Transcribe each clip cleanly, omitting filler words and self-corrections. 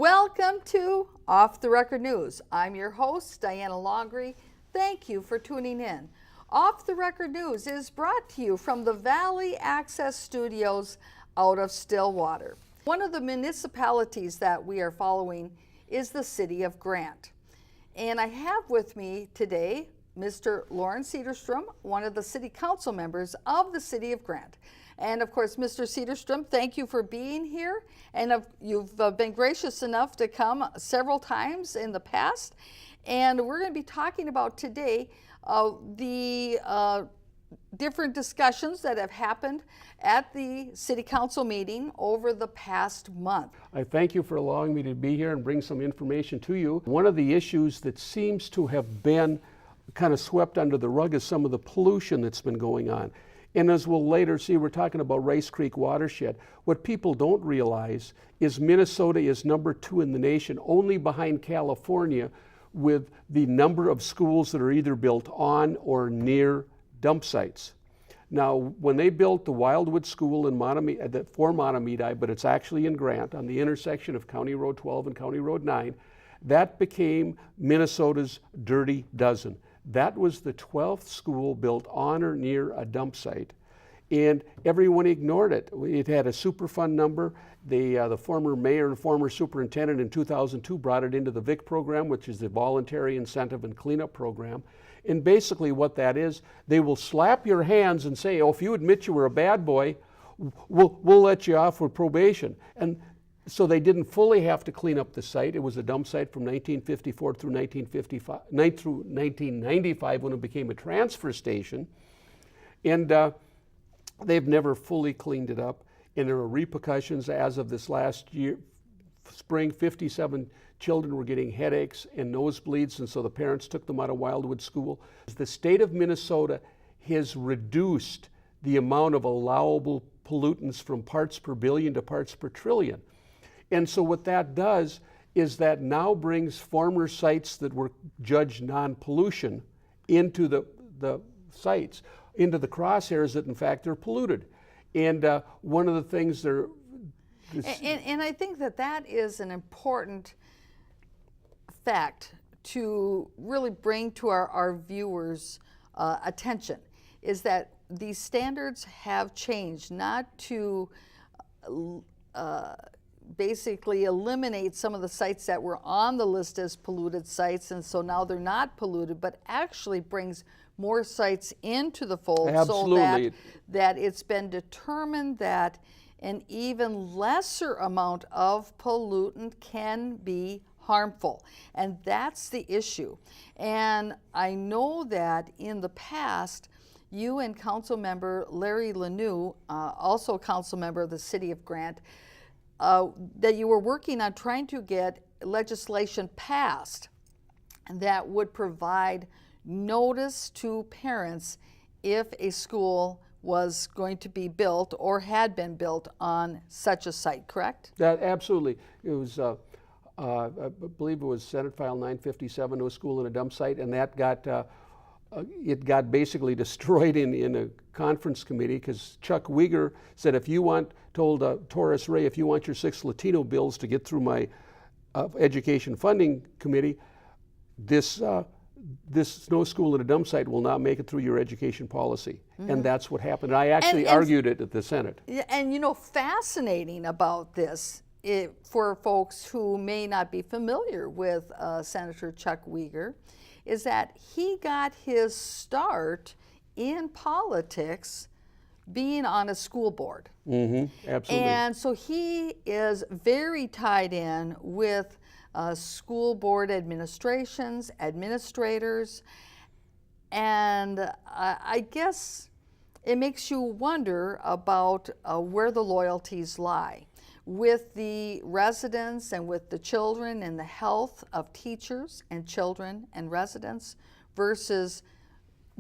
Welcome to Off the Record News. I'm your host, Diana Longry. Thank you for tuning in. Off the Record News is brought to you from the Valley Access Studios out of Stillwater. One of the municipalities that we are following is the City of Grant. And I have with me today Mr. Loren Sederstrom, one of the City Council members of the City of Grant. And of course, Mr. Sederstrom, thank you for being here. And you've been gracious enough to come several times in the past. And we're going to be talking about today the different discussions that have happened at the City Council meeting over the past month. I thank you for allowing me to be here and bring some information to you. One of the issues that seems to have been kind of swept under the rug is some of the pollution that's been going on. And as we'll later see, we're talking about Rice Creek watershed. What people don't realize is Minnesota is #2 in the nation, only behind California, with the number of schools that are either built on or near dump sites. Now, when they built the Wildwood School in for Mahtomedi, but it's actually in Grant, on the intersection of County Road 12 and County Road 9, that became Minnesota's Dirty Dozen. That was the 12th school built on or near a dump site, and everyone ignored it. It had a Superfund number. The former mayor and former superintendent in 2002 brought it into the VIC program, which is the Voluntary Incentive and Cleanup Program. And basically what that is, they will slap your hands and say, oh, if you admit you were a bad boy, we'll let you off with probation. And so they didn't fully have to clean up the site. It was a dump site from 1954 through 1995 when it became a transfer station. And they've never fully cleaned it up. And there are repercussions. As of this last year, spring, 57 children were getting headaches and nosebleeds, and so the parents took them out of Wildwood School. The state of Minnesota has reduced the amount of allowable pollutants from parts per billion to parts per trillion. And so what that does is that now brings former sites that were judged non-pollution into the sites, into the crosshairs that in fact are polluted. And one of the things they're... And I think that is an important fact to really bring to our viewers' attention, is that these standards have changed, not to basically eliminate some of the sites that were on the list as polluted sites, and so now they're not polluted, but actually brings more sites into the fold. Absolutely. So that it's been determined that an even lesser amount of pollutant can be harmful, and that's the issue. And I know that in the past, you and Council Member Larry Lanoux, also Council Member of the City of Grant, that you were working on trying to get legislation passed that would provide notice to parents if a school was going to be built or had been built on such a site, correct? That absolutely. It was, I believe it was Senate File 957, no school in a dump site, and that it got basically destroyed in a conference committee because Chuck Uygur said, told Taurus Ray, if you want your 6 Latino bills to get through my education funding committee, this no school in a dump site will not make it through your education policy. Mm-hmm. And that's what happened. I actually argued it at the Senate. And fascinating about this, for folks who may not be familiar with Senator Chuck Uygur, is that he got his start in politics being on a school board. Mm-hmm. Absolutely. And so he is very tied in with school board administrations, administrators, and I guess it makes you wonder about where the loyalties lie with the residents and with the children and the health of teachers and children and residents versus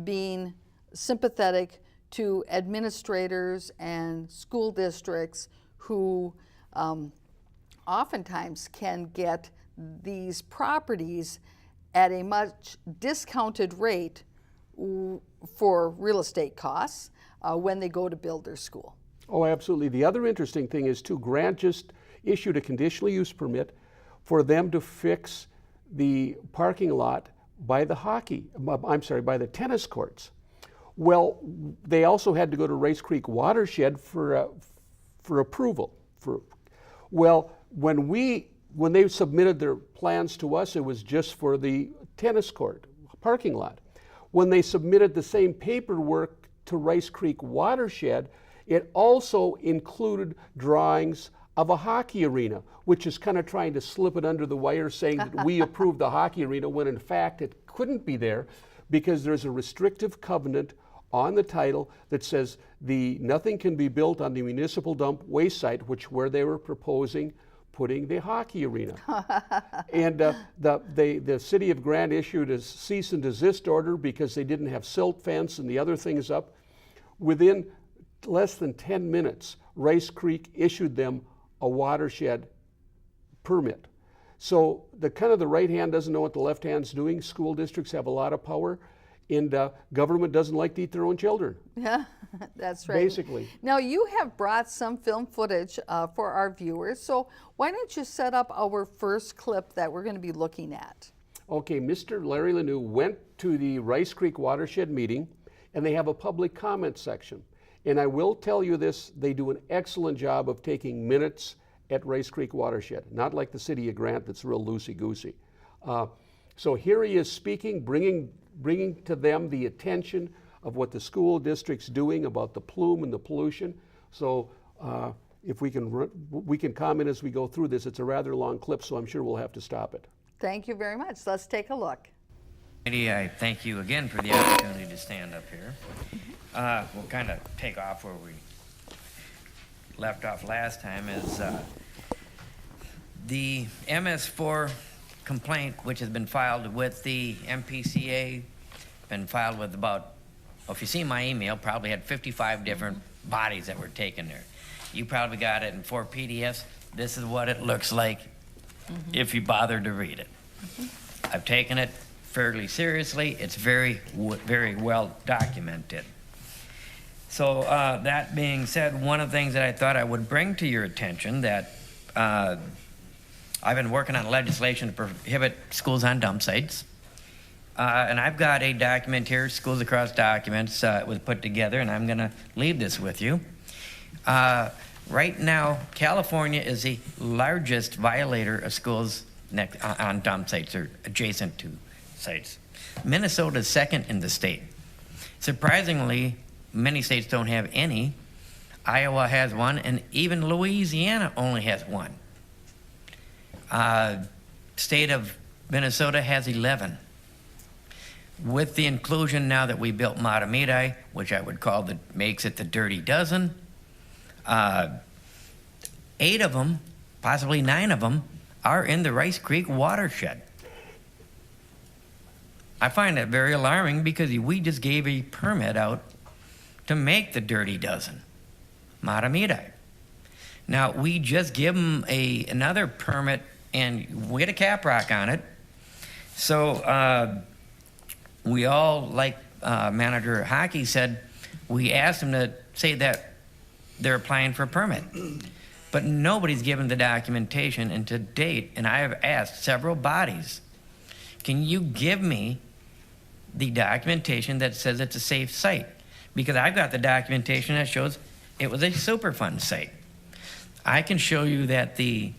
being sympathetic to administrators and school districts who oftentimes can get these properties at a much discounted rate for real estate costs when they go to build their school. Oh, absolutely. The other interesting thing is, too, Grant just issued a conditional use permit for them to fix the parking lot by the by the tennis courts. Well, they also had to go to Rice Creek Watershed for approval. Well, when they submitted their plans to us, it was just for the tennis court parking lot. When they submitted the same paperwork to Rice Creek Watershed, it also included drawings of a hockey arena, which is kind of trying to slip it under the wire, saying that we approved the hockey arena, when in fact it couldn't be there because there's a restrictive covenant on the title that says nothing can be built on the municipal dump waste site, where they were proposing putting the hockey arena. And the city of Grant issued a cease and desist order because they didn't have silt fence and the other things up. Within less than 10 minutes, Rice Creek issued them a watershed permit. So the right hand doesn't know what the left hand's doing. School districts have a lot of power, and government doesn't like to eat their own children. Yeah, that's right. Basically. Now, you have brought some film footage for our viewers, so why don't you set up our first clip that we're going to be looking at? Okay, Mr. Larry Lanou went to the Rice Creek Watershed meeting, and they have a public comment section. And I will tell you this, they do an excellent job of taking minutes at Rice Creek Watershed, not like the city of Grant that's real loosey-goosey. So here he is speaking, bringing to them the attention of what the school district's doing about the plume and the pollution. So if we can comment as we go through this. It's a rather long clip, so I'm sure we'll have to stop it. Thank you very much. Let's take a look. I thank you again for the opportunity to stand up here. We'll kind of take off where we left off last time. Is the MS4 complaint, which has been filed with the MPCA, been filed with about, if you see my email, probably had 55 different bodies that were taken there. You probably got it in 4 PDFs. This is what it looks like if you bother to read it. I've taken it fairly seriously. It's very, very well documented. So that being said, one of the things that I thought I would bring to your attention that I've been working on legislation to prohibit schools on dump sites. And I've got a document here, Schools Across Documents, was put together, and I'm going to leave this with you. Right now, California is the largest violator of schools on dump sites or adjacent to sites. Minnesota is second in the state. Surprisingly, many states don't have any. Iowa has one, and even Louisiana only has one. State of Minnesota has 11. With the inclusion now that we built Matamidi, which I would call makes it the dirty dozen, 8 of them, possibly 9 of them, are in the Rice Creek watershed. I find that very alarming because we just gave a permit out to make the dirty dozen, Matamidi. Now, we just give them another permit, and we had a cap rock on it. So we all, like Manager Hockey said, we asked them to say that they're applying for a permit. But nobody's given the documentation, and to date, and I have asked several bodies, can you give me the documentation that says it's a safe site? Because I've got the documentation that shows it was a Superfund site. I can show you that the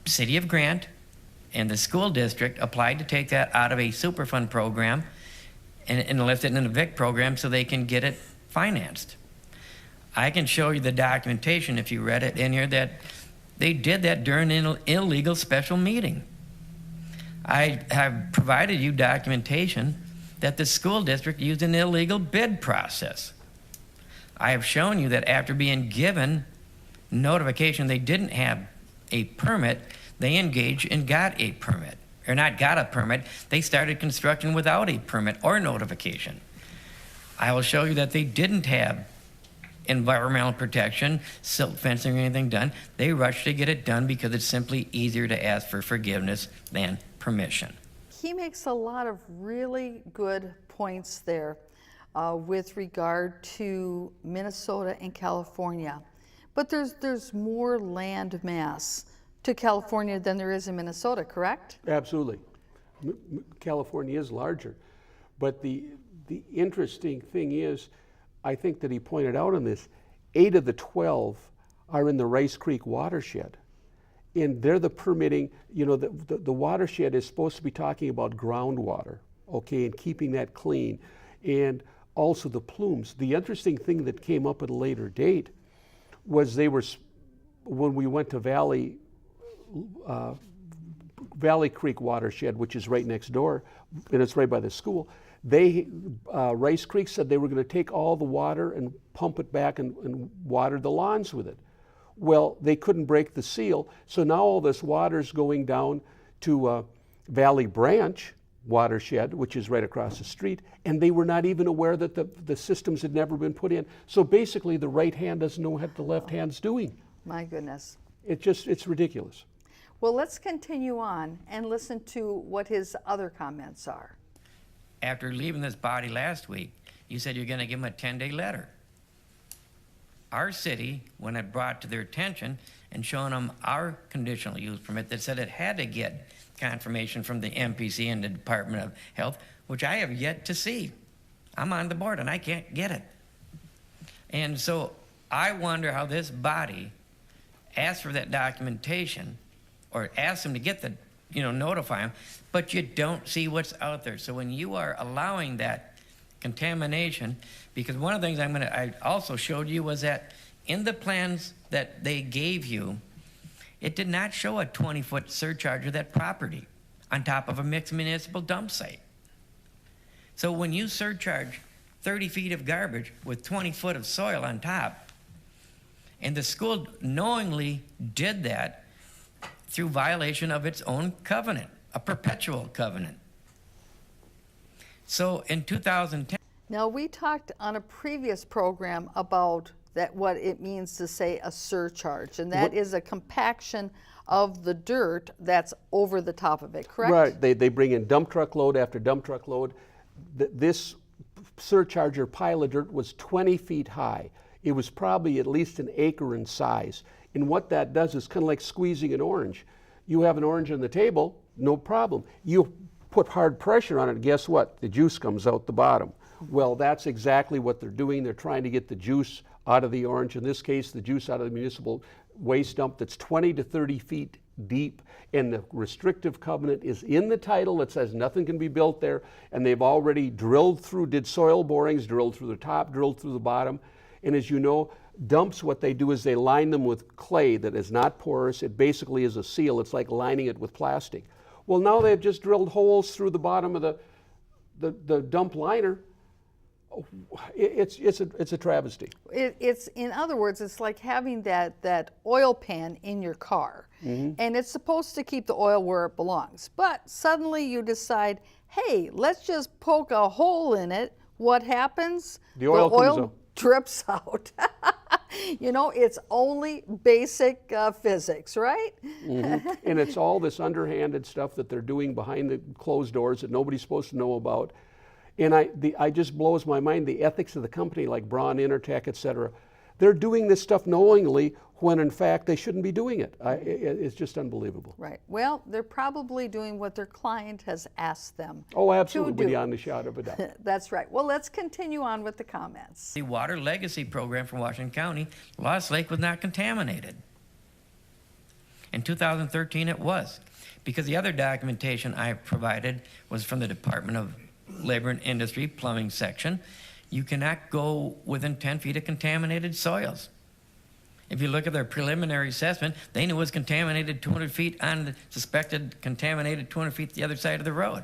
City of Grant and the school district applied to take that out of a Superfund program and lift it in a VIC program so they can get it financed. I can show you the documentation, if you read it in here, that they did that during an illegal special meeting. I have provided you documentation that the school district used an illegal bid process. I have shown you that after being given notification they didn't have a permit, they engaged and got a permit. Or not got a permit, they started construction without a permit or notification. I will show you that they didn't have environmental protection, silt fencing, or anything done. They rushed to get it done because it's simply easier to ask for forgiveness than permission. He makes a lot of really good points there with regard to Minnesota and California. But there's more land mass to California than there is in Minnesota, correct? Absolutely. California is larger. But the interesting thing is, I think that he pointed out on this, 8 of the 12 are in the Rice Creek watershed. And they're the permitting, you know, the watershed is supposed to be talking about groundwater, okay, and keeping that clean. And also the plumes. The interesting thing that came up at a later date was when we went to Valley Creek watershed, which is right next door, and it's right by the school, Rice Creek said they were going to take all the water and pump it back and water the lawns with it. Well, they couldn't break the seal, so now all this water's going down to Valley Branch watershed, which is right across the street, and they were not even aware that the systems had never been put in. So basically the right hand doesn't know what the left hand's doing. My goodness. It's ridiculous. Well, let's continue on and listen to what his other comments are. After leaving this body last week, you said you're going to give them a 10-day letter. Our city, when it brought to their attention and shown them our conditional use permit that said it had to get confirmation from the MPC and the Department of Health, which I have yet to see. I'm on the board and I can't get it. And so I wonder how this body asked for that documentation or asked them to get the, notify them, but you don't see what's out there. So when you are allowing that contamination, because one of the things I also showed you was that in the plans that they gave you, it did not show a 20-foot surcharge of that property on top of a mixed municipal dump site. So when you surcharge 30 feet of garbage with 20 foot of soil on top, and the school knowingly did that through violation of its own covenant, a perpetual covenant. So in 2010, now, we talked on a previous program about what it means to say a surcharge, and that is a compaction of the dirt that's over the top of it, correct? Right. They bring in dump truck load after dump truck load. This surcharge or pile of dirt was 20 feet high. It was probably at least an acre in size. And what that does is kind of like squeezing an orange. You have an orange on the table, no problem. You put hard pressure on it, guess what? The juice comes out the bottom. Well, that's exactly what they're doing. They're trying to get the juice out of the orange. In this case, the juice out of the municipal waste dump that's 20 to 30 feet deep. And the restrictive covenant is in the title that says nothing can be built there. And they've already drilled through, did soil borings, drilled through the top, drilled through the bottom. And as you know, dumps, what they do is they line them with clay that is not porous. It basically is a seal. It's like lining it with plastic. Well, now they've just drilled holes through the bottom of the dump liner. It's a travesty. It's in other words, it's like having that oil pan in your car, and it's supposed to keep the oil where it belongs. But suddenly you decide, hey, let's just poke a hole in it. What happens? The oil comes out. Drips out. It's only basic physics, right? And it's all this underhanded stuff that they're doing behind the closed doors that nobody's supposed to know about. And I just blows my mind, the ethics of the company like Braun, Intertech, et cetera. They're doing this stuff knowingly when in fact they shouldn't be doing it. It's just unbelievable. Right. Well, they're probably doing what their client has asked them. Oh, absolutely, to do. beyond the shadow of a doubt. That's right. Well, let's continue on with the comments. the Water Legacy Program for Washington County, Lost Lake was not contaminated. In 2013 it was, because the other documentation I provided was from the Department of Labor and Industry plumbing section. You cannot go within 10 feet of contaminated soils. If you look at their preliminary assessment, they knew it was contaminated 200 feet on the suspected contaminated 200 feet the other side of the road.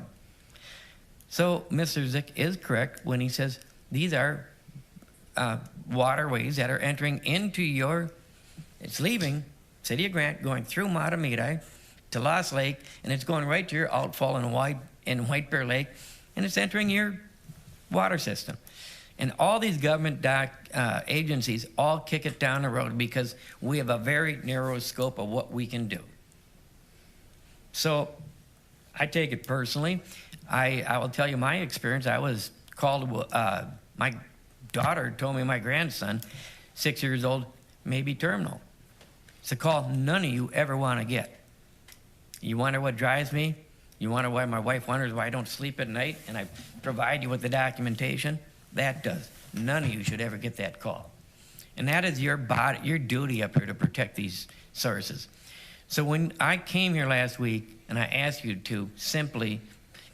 So Mr. Zick is correct when he says these are waterways that are entering into it's leaving City of Grant, going through Matamidi to Lost Lake, and it's going right to your outfall in White Bear Lake, and it's entering your water system. And all these government agencies all kick it down the road because we have a very narrow scope of what we can do. So I take it personally. I will tell you my experience. I was called, my daughter told me my grandson, 6 years old, may be terminal. It's a call none of you ever want to get. You wonder what drives me? You wonder why my wife wonders why I don't sleep at night and I provide you with the documentation? That does. None of you should ever get that call. And that is your duty up here to protect these sources. So when I came here last week and I asked you to simply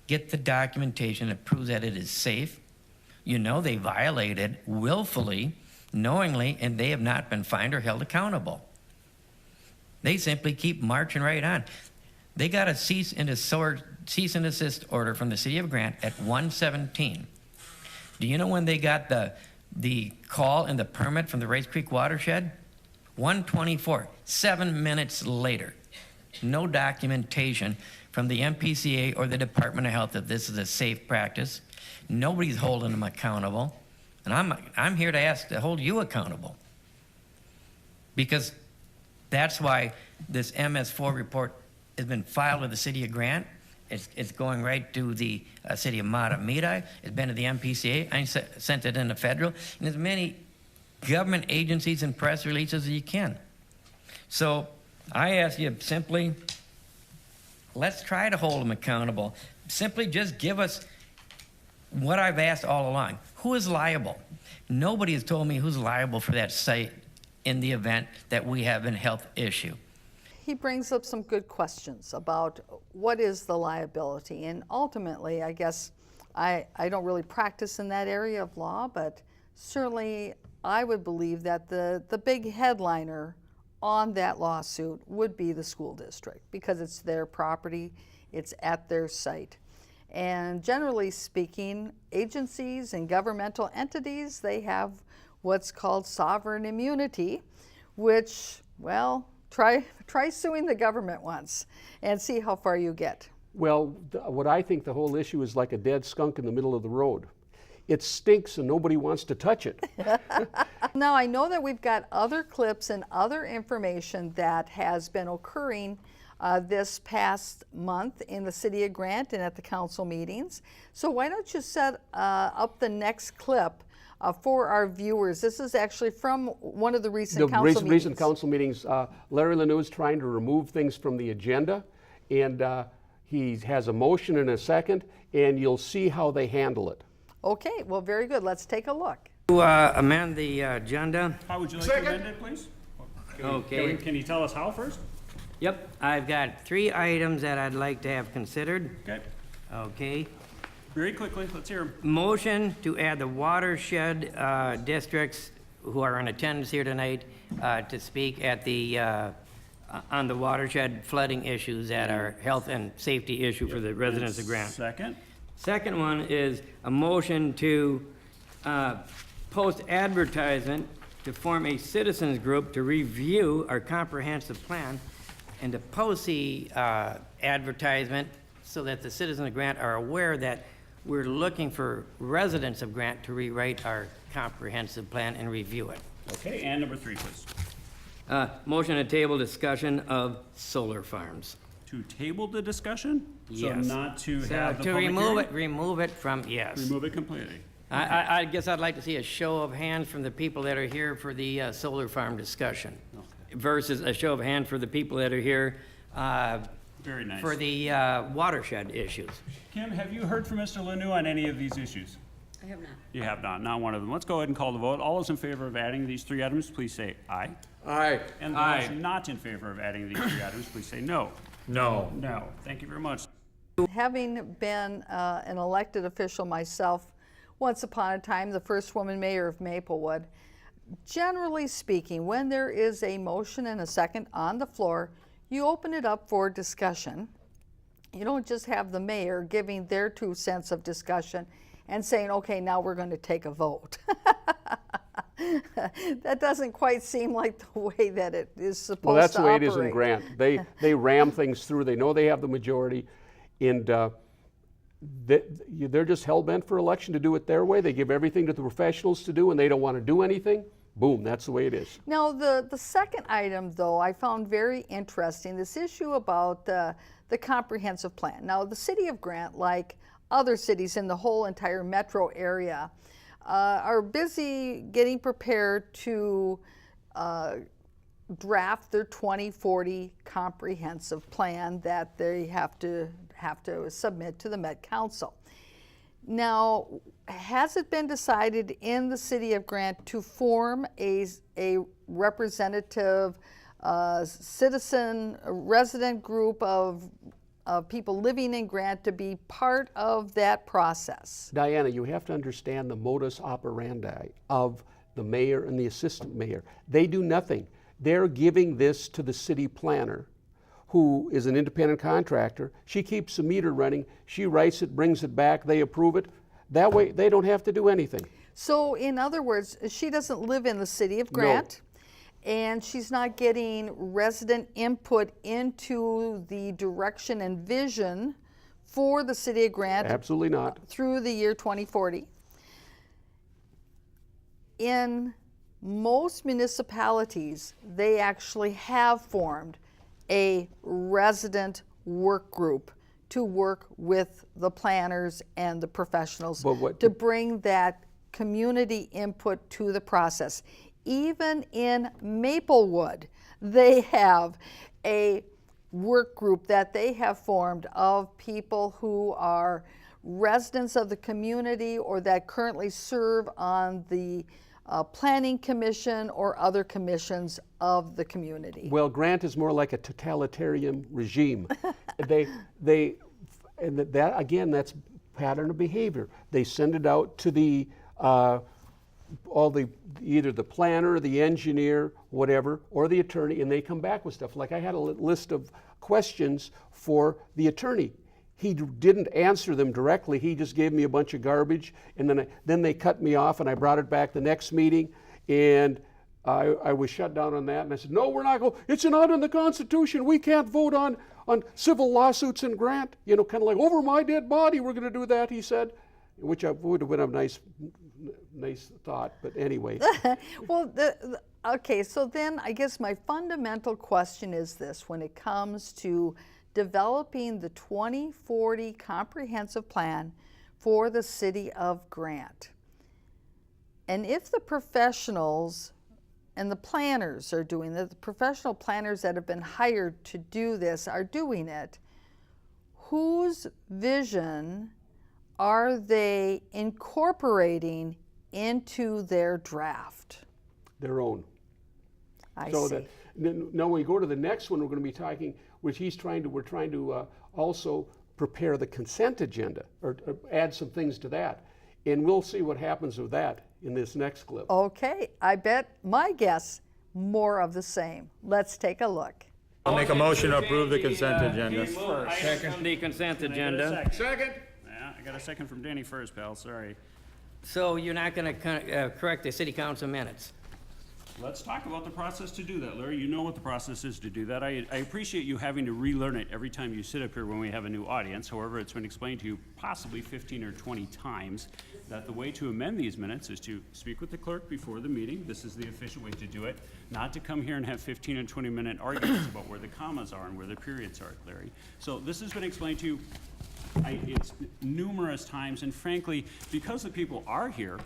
get the documentation that proves that it is safe, you know they violated willfully, knowingly, and they have not been fined or held accountable. They simply keep marching right on. They got a cease and desist order from the city of Grant at 1:17. Do you know when they got the call and the permit from the Rice Creek watershed? 1:24, 7 minutes later. No documentation from the MPCA or the Department of Health that this is a safe practice. Nobody's holding them accountable. And I'm here to hold you accountable. Because that's why this MS4 report has been filed with the city of Grant. It's going right to the city of Matamidi. It's been to the MPCA. I sent it in the federal. And as many government agencies and press releases as you can. So I ask you simply, let's try to hold them accountable. Simply just give us what I've asked all along. Who is liable? Nobody has told me who's liable for that site in the event that we have a health issue. He brings up some good questions about what is the liability, and ultimately, I guess, I don't really practice in that area of law, but certainly I would believe that the big headliner on that lawsuit would be the school district, because it's their property, it's at their site. And generally speaking, agencies and governmental entities, they have what's called sovereign immunity, which, well, try suing the government once and see how far you get. Well, what I think the whole issue is like a dead skunk in the middle of the road. It stinks and nobody wants to touch it. Now, I know that we've got other clips and other information that has been occurring this past month in the city of Grant and at the council meetings. So why don't you set up the next clip for our viewers. This is actually from one of the recent council meetings. Recent council meetings. Larry Lanoux is trying to remove things from the agenda, and he has a motion and a second, and you'll see how they handle it. Okay, well, very good. Let's take a look. To amend the agenda. How would you like to amend it, please? Okay. Can you tell us how first? Yep, I've got 3 items that I'd like to have considered. Okay. Okay. Very quickly, let's hear them. Motion to add the watershed districts who are in attendance here tonight to speak at the on the watershed flooding issues that are health and safety issue for the residents of Grant. Second. Second one is a motion to post advertisement to form a citizens group to review our comprehensive plan and to post the advertisement so that the citizens of Grant are aware that we're looking for residents of Grant to rewrite our comprehensive plan and review it. Okay, and number 3, please. Motion to table discussion of solar farms. To table the discussion? Yes. So not to So have the to public hearing? remove it from, yes. Remove it completely. I guess I'd like to see a show of hands from the people that are here for the solar farm discussion versus a show of hands for the people that are here Very nice. for the watershed issues. Kim, have you heard from Mr. Lanoux on any of these issues? I have not. You have not one of them. Let's go ahead and call the vote. All those in favor of adding these 3 items, please say aye. Aye. And those not in favor of adding these 3 items, please say no. No. No. Thank you very much. Having been an elected official myself, once upon a time, the first woman mayor of Maplewood, generally speaking, when there is a motion and a second on the floor, you open it up for discussion. You don't just have the mayor giving their 2 cents of discussion and saying, okay, now we're going to take a vote. That doesn't quite seem like the way that it is supposed to operate. Well, that's the way it is in Grant. They ram things through. They know they have the majority, and they're just hell-bent for election to do it their way. They give everything to the professionals to do, and they don't want to do anything. Boom, that's the way it is. Now, the second item, though, I found very interesting, this issue about the comprehensive plan. Now, the city of Grant, like other cities in the whole entire metro area, are busy getting prepared to draft their 2040 comprehensive plan that they have to submit to the Met Council. Now, has it been decided in the city of Grant to form a representative citizen resident group of people living in Grant to be part of that process? Diana, you have to understand the modus operandi of the mayor and the assistant mayor. They do nothing. They're giving this to the city planner, who is an independent contractor. She keeps the meter running. She writes it, brings it back, they approve it. That way, they don't have to do anything. So, in other words, she doesn't live in the city of Grant, and she's not getting resident input into the direction and vision for the city of Grant. Absolutely not. Through the year 2040. In most municipalities, they actually have formed a resident work group to work with the planners and the professionals to bring that community input to the process. Even in Maplewood, they have a work group that they have formed of people who are residents of the community or that currently serve on the planning commission or other commissions of the community. Well, Grant is more like a totalitarian regime. And that again, that's pattern of behavior. They send it out to the either the planner, the engineer, whatever, or the attorney, and they come back with stuff. Like I had a list of questions for the attorney. He didn't answer them directly. He just gave me a bunch of garbage, and then they cut me off, and I brought it back the next meeting, and I was shut down on that. And I said, no, we're not going. It's not in the Constitution. We can't vote on civil lawsuits in Grant. You know, kind of like over my dead body, we're going to do that. He said, which would have been a nice thought. But anyway. Well, okay. So then, I guess my fundamental question is this: when it comes to developing the 2040 comprehensive plan for the city of Grant. And if the professionals and the planners are doing it, the professional planners that have been hired to do this are doing it, whose vision are they incorporating into their draft? Their own. I so see. Now when we go to the next one, we're going to be talking, which we're trying to also prepare the consent agenda or add some things to that. And we'll see what happens with that in this next clip. Okay, I bet my guess, more of the same. Let's take a look. I'll make a motion to approve the consent agenda. Second the consent agenda. Second. Yeah, I got a second from Danny first, pal, sorry. So you're not going to correct the city council minutes? Let's talk about the process to do that, Larry. You know what the process is to do that. I appreciate you having to relearn it every time you sit up here when we have a new audience. However, it's been explained to you possibly 15 or 20 times that the way to amend these minutes is to speak with the clerk before the meeting. This is the efficient way to do it, not to come here and have 15 and 20-minute arguments about where the commas are and where the periods are, Larry. So this has been explained to you it's numerous times, and frankly, because the people are here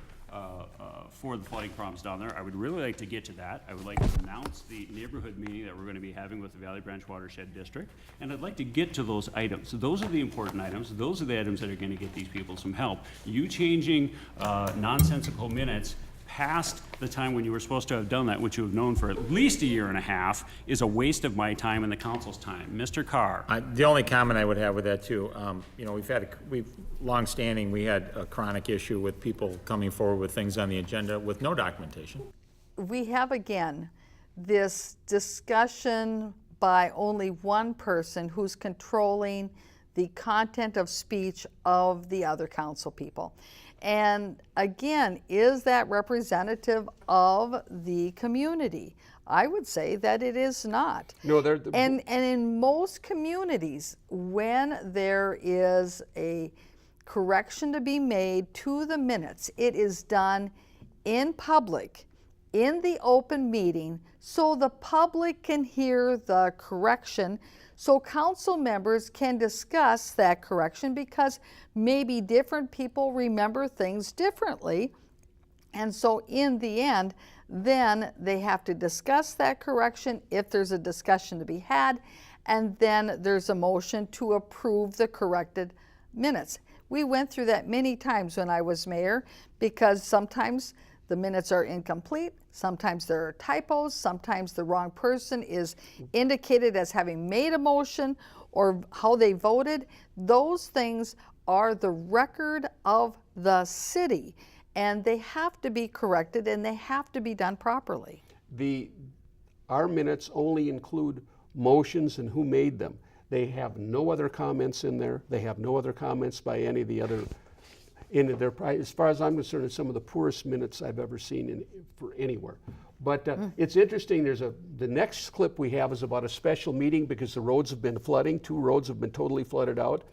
for the flooding problems down there, I would really like to get to that. I would like to announce the neighborhood meeting that we're going to be having with the Valley Branch Watershed District, and I'd like to get to those items. So those are the important items. Those are the items that are going to get these people some help. You changing nonsensical minutes past the time when you were supposed to have done that, which you have known for at least a year and a half, is a waste of my time and the council's time. Mr. Carr. The only comment I would have with that too, you know, we've long-standing, we had a chronic issue with people coming forward with things on the agenda with no documentation. We have again this discussion by only one person who's controlling the content of speech of the other council people. And again, is that representative of the community? I would say that it is not. No, and in most communities, when there is a correction to be made to the minutes, it is done in public, in the open meeting, so the public can hear the correction, so council members can discuss that correction, because maybe different people remember things differently. And so in the end, Then they have to discuss that correction if there's a discussion to be had, and then there's a motion to approve the corrected minutes. We went through that many times when I was mayor, because sometimes the minutes are incomplete, sometimes there are typos, sometimes the wrong person is indicated as having made a motion or how they voted. Those things are the record of the city, and they have to be corrected and they have to be done properly. Our minutes only include motions and who made them. They have no other comments in there. They have no other comments by any of the other. As far as I'm concerned, it's some of the poorest minutes I've ever seen for anywhere. But it's interesting. The next clip we have is about a special meeting because the roads have been flooding. 2 roads have been totally flooded out,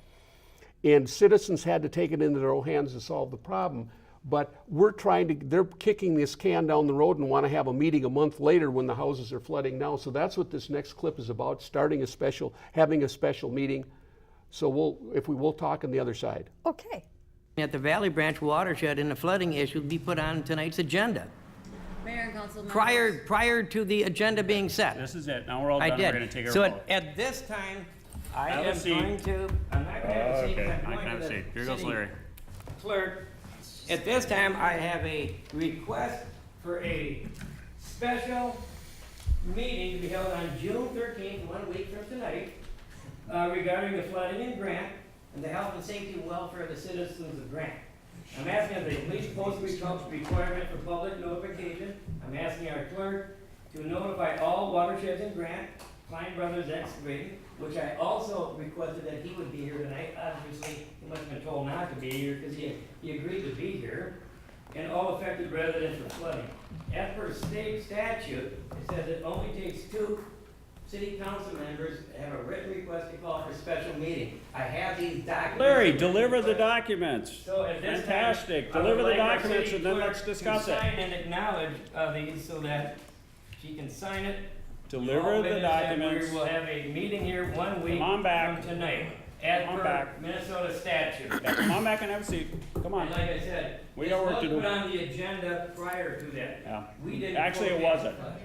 and citizens had to take it into their own hands to solve the problem. But they're kicking this can down the road and want to have a meeting a month later when the houses are flooding now. So that's what this next clip is about, having a special meeting. So we'll talk on the other side. Okay. At the Valley Branch watershed and the flooding issue be put on tonight's agenda, Mayor and council members. prior to the agenda being set. This is it. Now we're all I done. We're did. gonna take our So vote. at this time, I Have a am seat. going to, I'm not gonna have a seat. Okay, I'm I going can to have a the seat. Here goes city Larry. Clerk, at this time, I have a request for a special meeting to be held on June 13th, 1 week from tonight, regarding the flooding in Grant and the health and safety and welfare of the citizens of Grant. I'm asking of the police post requirement for public notification. I'm asking our clerk to notify all watersheds in Grant, Klein Brothers Excavating, which I also requested that he would be here tonight. Obviously, he must have been told not to be here because he agreed to be here. And all affected residents for flooding. As per state statute, it says it only takes 2 city council members to have a written request to call for a special meeting. I have these documents. Larry, deliver the documents. So at this Fantastic. time, I would Deliver the like our documents city and then clerk let's discuss to it. sign and acknowledge these so that she can sign it. Deliver All the witness that documents. We will have a meeting here 1 week Come on back. from tonight, as Come on per back. Minnesota statute. Yeah, come on back and have a seat. Come on. And like I said, We this got work was to do. put on the agenda prior to that. Yeah. We didn't. Actually, it forecast wasn't. flooding.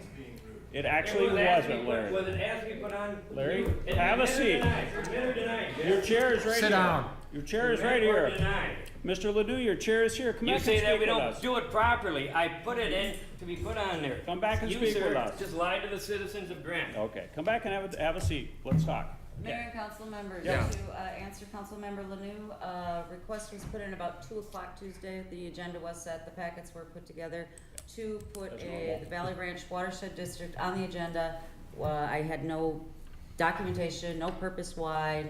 It actually It was asked to be wasn't, put- Larry. Was it asked to be put on? Larry, It- have a admit or seat. deny? Admit or deny, Jeff? Your chair is right here. Sit down. Your chair is Admit right or here. deny? Mr. Ledoux, your chair is here. Come You back and say speak that we with don't us. do it properly. I put it in to be put on there. Come back and You, speak sir, with us. just lied to the citizens of Grant. Okay, come back and have a seat. Let's talk. Mayor and council members, Yeah. to answer council member Lanu, request was put in about 2 o'clock Tuesday. The agenda was set, the packets were put together to put That's normal. the Valley Ranch Watershed District on the agenda. I had no documentation, no purpose why,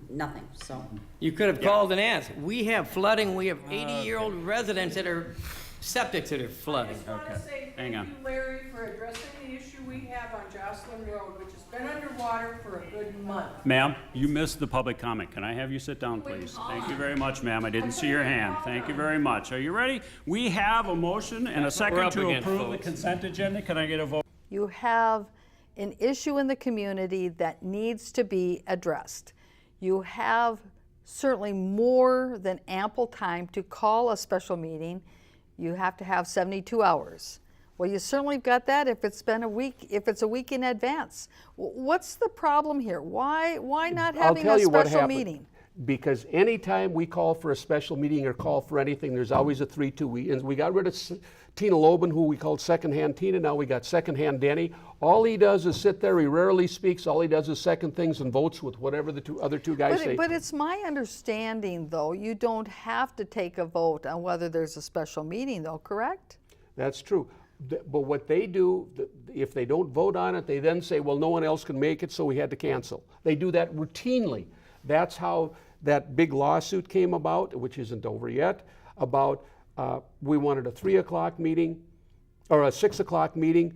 nothing, so. You could have called and asked. We have flooding. We have 80-year-old residents that are septic to their flooding. I just want to say Hang thank on. you, Larry, for addressing the issue we have on Jocelyn Road, which has been underwater for a good month. Ma'am, you missed the public comment. Can I have you sit down, please? Thank you very much, ma'am. I didn't see your hand. Thank you very much. Are you ready? We have a motion and a That's what we're second up to against, approve the folks. consent agenda. Can I get a vote? You have an issue in the community that needs to be addressed. You have certainly more than ample time to call a special meeting. You have to have 72 hours. Well, you certainly got that if it's been a week, if it's a week in advance. What's the problem here? Why not I'll having tell a you what special happened. meeting? Because anytime we call for a special meeting or call for anything, there's always a 3-2. We got rid of Tina Loban, who we called secondhand Tina. Now we got secondhand Denny. All he does is sit there. He rarely speaks. All he does is second things and votes with whatever the other two guys say. But it's my understanding, though, you don't have to take a vote on whether there's a special meeting, though, correct? That's true. But what they do, if they don't vote on it, they then say, well, no one else can make it, so we had to cancel. They do that routinely. That's how that big lawsuit came about, which isn't over yet, about we wanted a 3 o'clock meeting or a 6 o'clock meeting,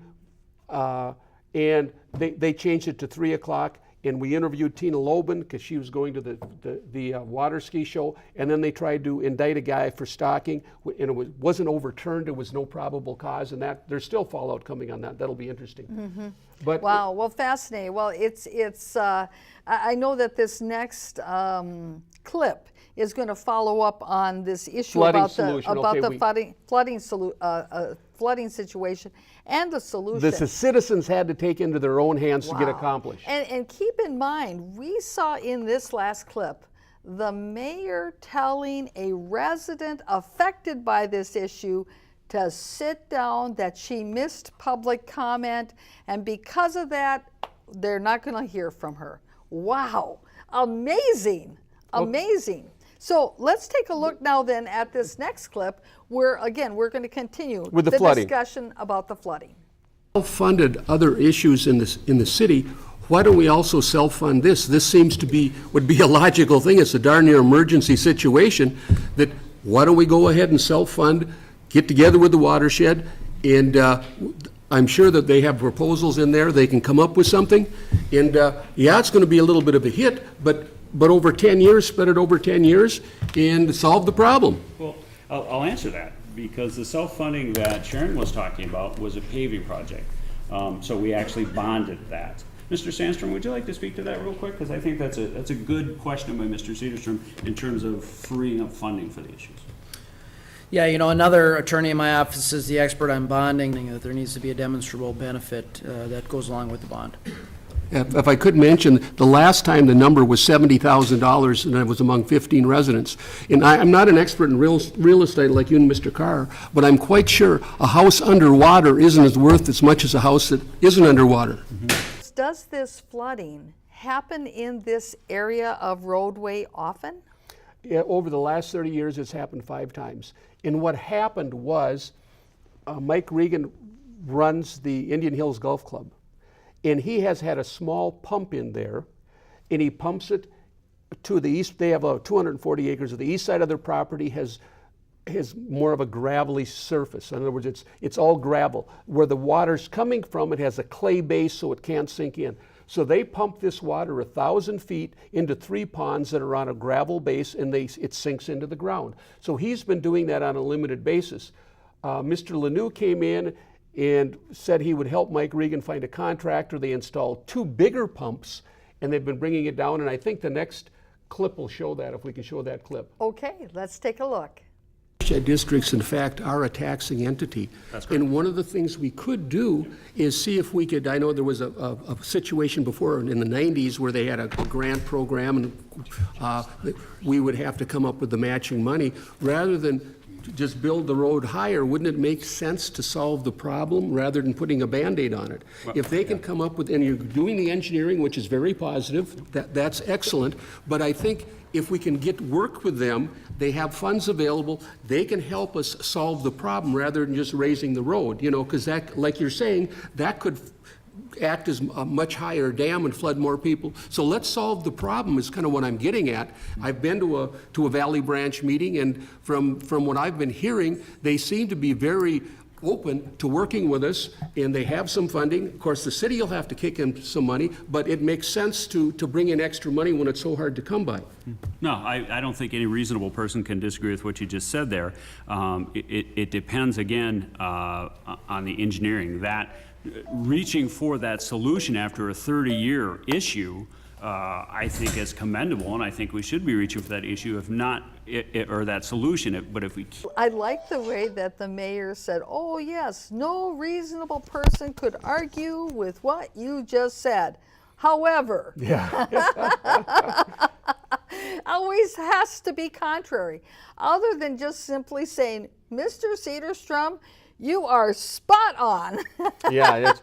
and they changed it to 3 o'clock. And we interviewed Tina Loban because she was going to the water ski show, and then they tried to indict a guy for stalking, and it wasn't overturned. There was no probable cause, and that there's still fallout coming on that. That'll be interesting. But Wow, well, fascinating. Well, I know that this next clip is going to follow up on this issue Flooding about solution. about Okay, the flooding situation and the solution. the citizens had to take into their own hands to get Wow. accomplished. And keep in mind, we saw in this last clip the mayor telling a resident affected by this issue to sit down, that she missed public comment, and because of that, they're not going to hear from her. Wow, amazing, amazing. So let's take a look now then at this next clip where, again, we're going to continue With the flooding. discussion about the flooding. Self-funded other issues in the city. Why don't we also self-fund this? This seems to would be a logical thing. It's a darn near emergency situation. That why don't we go ahead and self-fund, get together with the watershed, and I'm sure that they have proposals in there. They can come up with something, and yeah, it's going to be a little bit of a hit, but over 10 years, spread it over 10 years, and solve the problem. Well, I'll answer that, because the self-funding that Sharon was talking about was a paving project. So we actually bonded that. Mr. Sandstrom, would you like to speak to that real quick? Because I think that's a good question by Mr. Sederstrom in terms of freeing up funding for the issues. Yeah, another attorney in my office is the expert on bonding, that there needs to be a demonstrable benefit that goes along with the bond. If I could mention, the last time the number was $70,000, and it was among 15 residents. And I'm not an expert in real estate like you and Mr. Carr, but I'm quite sure a house underwater isn't worth as much as a house that isn't underwater. Does this flooding happen in this area of roadway often? Yeah, over the last 30 years, it's happened 5 times. And what happened was, Mike Regan runs the Indian Hills Golf Club, and he has had a small pump in there, and he pumps it to the east. They have 240 acres. The east side of their property has more of a gravelly surface. In other words, it's all gravel. Where the water's coming from, it has a clay base so it can't sink in. So they pump this water 1,000 feet into 3 ponds that are on a gravel base, and it sinks into the ground. So he's been doing that on a limited basis. Mr. Lanou came in and said he would help Mike Regan find a contractor. They installed 2 bigger pumps, and they've been bringing it down, and I think the next clip will show that, if we can show that clip. Okay, let's take a look. Districts, in fact, are a taxing entity. And one of the things we could do is see if we could, I know there was a situation before in the 90s where they had a grant program, and we would have to come up with the matching money. Rather than just build the road higher, wouldn't it make sense to solve the problem rather than putting a Band-Aid on it? If they can come up with, and you're doing the engineering, which is very positive, that's excellent, but I think if we can work with them, they have funds available, they can help us solve the problem rather than just raising the road, because that, like you're saying, that could act as a much higher dam and flood more people. So let's solve the problem is kind of what I'm getting at. I've been to a Valley Branch meeting, and from what I've been hearing, they seem to be very open to working with us, and they have some funding. Of course, the city will have to kick in some money, but it makes sense to bring in extra money when it's so hard to come by. No, I don't think any reasonable person can disagree with what you just said there. It depends, again, on the engineering. That reaching for that solution after a 30-year issue, I think is commendable, and I think we should be reaching for that issue, if not, or that solution, but if we can't. I like the way that the mayor said, oh yes, no reasonable person could argue with what you just said. However, always has to be contrary, other than just simply saying, Mr. Sederstrom, you are spot on. Yeah,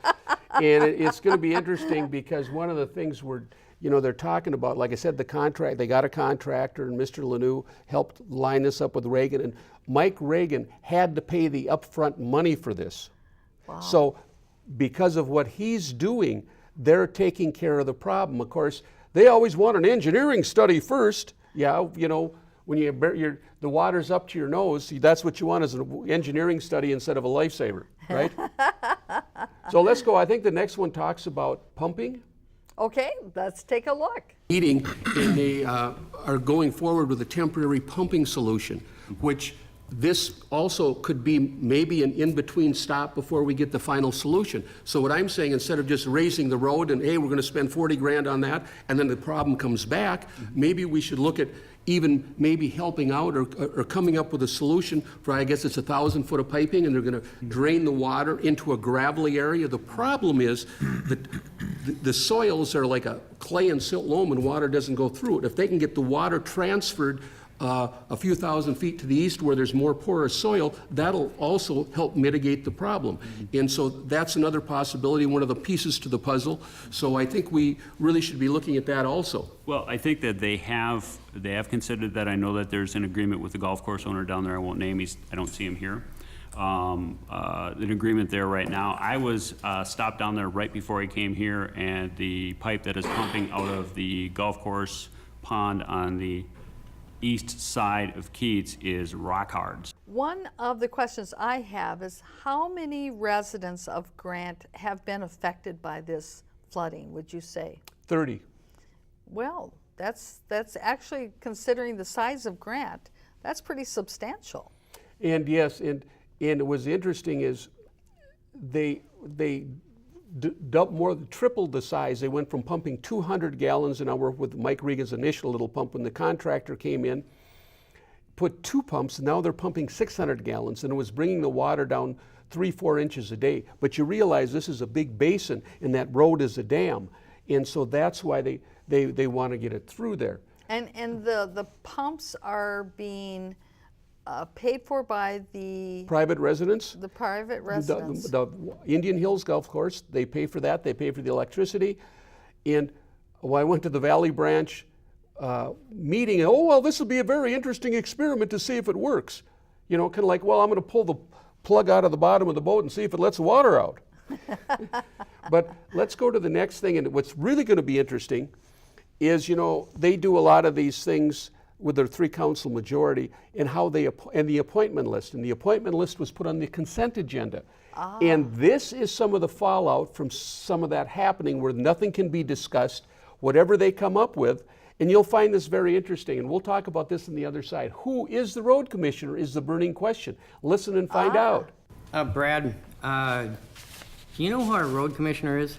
it's going to be interesting because one of the things they're talking about, like I said, the contract, they got a contractor, and Mr. Lanou helped line this up with Reagan, and Mike Reagan had to pay the upfront money for this. Wow. So because of what he's doing, they're taking care of the problem. Of course, they always want an engineering study first. Yeah, when the water's up to your nose, that's what you want is an engineering study instead of a lifesaver, right? So let's go. I think the next one talks about pumping. Okay, let's take a look. And they are going forward with a temporary pumping solution, which this also could be maybe an in-between stop before we get the final solution. So what I'm saying, instead of just raising the road and, hey, we're gonna spend 40 grand on that, and then the problem comes back, maybe we should look at even maybe helping out or coming up with a solution for, I guess it's 1,000 foot of piping, and they're gonna drain the water into a gravelly area. The problem is that the soils are like a clay and silt loam, and water doesn't go through it. If they can get the water transferred a few thousand feet to the east where there's more porous soil, that'll also help mitigate the problem. And so that's another possibility, one of the pieces to the puzzle. So I think we really should be looking at that also. Well, I think that they have considered that. I know that there's an agreement with the golf course owner down there. I won't name, I don't see him here. An agreement there right now. I was stopped down there right before I came here, and the pipe that is pumping out of the golf course pond on the east side of Keats is rock hard. One of the questions I have is how many residents of Grant have been affected by this flooding, would you say? 30. Well, that's actually, considering the size of Grant, that's pretty substantial. And yes, and it was interesting is they tripled the size. They went from pumping 200 gallons an hour with Mike Regan's initial little pump. When the contractor came in, put 2 pumps, now they're pumping 600 gallons, and it was bringing the water down 3-4 inches a day. But you realize this is a big basin, and that road is a dam. And so that's why they want to get it through there. And the pumps are being paid for by the Private residents? the private residents. The Indian Hills Golf Course, they pay for that, they pay for the electricity. And I went to the Valley Branch meeting, and, oh, well, this will be a very interesting experiment to see if it works. You know, kind of like, well, I'm gonna pull the plug out of the bottom of the boat and see if it lets water out. But let's go to the next thing, and what's really gonna be interesting is, you know, they do a lot of these things with their 3-council majority, and how and the appointment list. And the appointment list was put on the consent agenda. And this is some of the fallout from some of that happening where nothing can be discussed, whatever they come up with. And you'll find this very interesting, and we'll talk about this on the other side. Who is the road commissioner is the burning question. Listen and find out. Brad, do you know who our road commissioner is?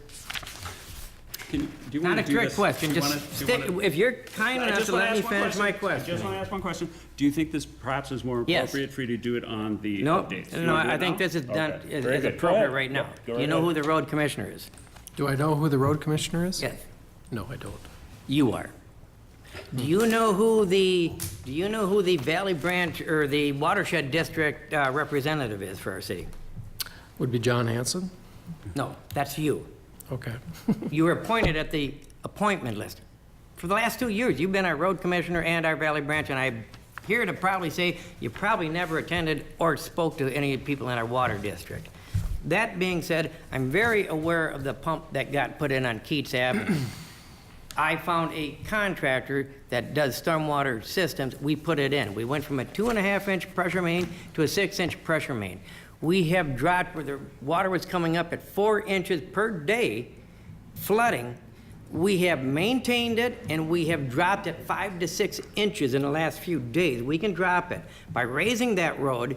Do you Not wanna a do trick this? question, Do you just wanna- stick, if you're kind I enough just to wanna let me ask one finish my I question. just want to ask one question. Do you think this perhaps is more Yes. appropriate for you to do it on the No, updates? no, I think this is done, Okay. is Very is good. Go appropriate ahead. right now. Go Do you know ahead. who the road commissioner is? Do I know who the road commissioner is? Yes, No, I don't. you are. Do you know who the Valley Branch or the Watershed District representative is for our city? Would be John Hanson? No, that's you. Okay. You were appointed at the appointment list. For the last 2 years, you've been our road commissioner and our Valley Branch, and I'm here to probably say you probably never attended or spoke to any people in our water district. That being said, I'm very aware of the pump that got put in on Keats Avenue. I found a contractor that does stormwater systems. We put it in. We went from a 2.5-inch pressure main to a 6-inch pressure main. We have dropped where the water was coming up at 4 inches per day, flooding. We have maintained it, and we have dropped it 5 to 6 inches in the last few days. We can drop it. By raising that road,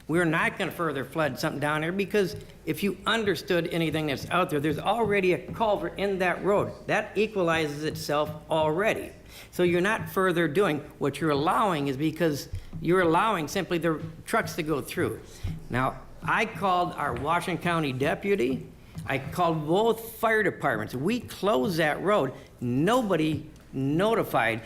we're not going to further flood something down there, because if you understood anything that's out there, there's already a culvert in that road. That equalizes itself already. So you're not further doing. What you're allowing is because you're allowing simply the trucks to go through. Now, I called our Washington County deputy. I called both fire departments. We closed that road. Nobody notified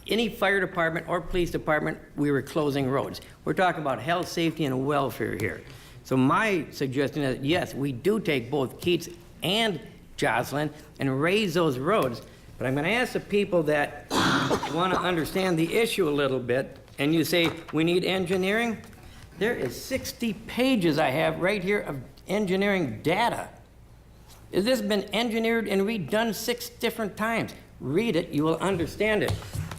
any fire department or police department we were closing roads. We're talking about health, safety, and welfare here. So my suggestion is, yes, we do take both Keats and Jocelyn and raise those roads. But I'm going to ask the people that want to understand the issue a little bit, and you say, we need engineering. There is 60 pages I have right here of engineering data. This has been engineered and redone 6 different times. Read it, you will understand it.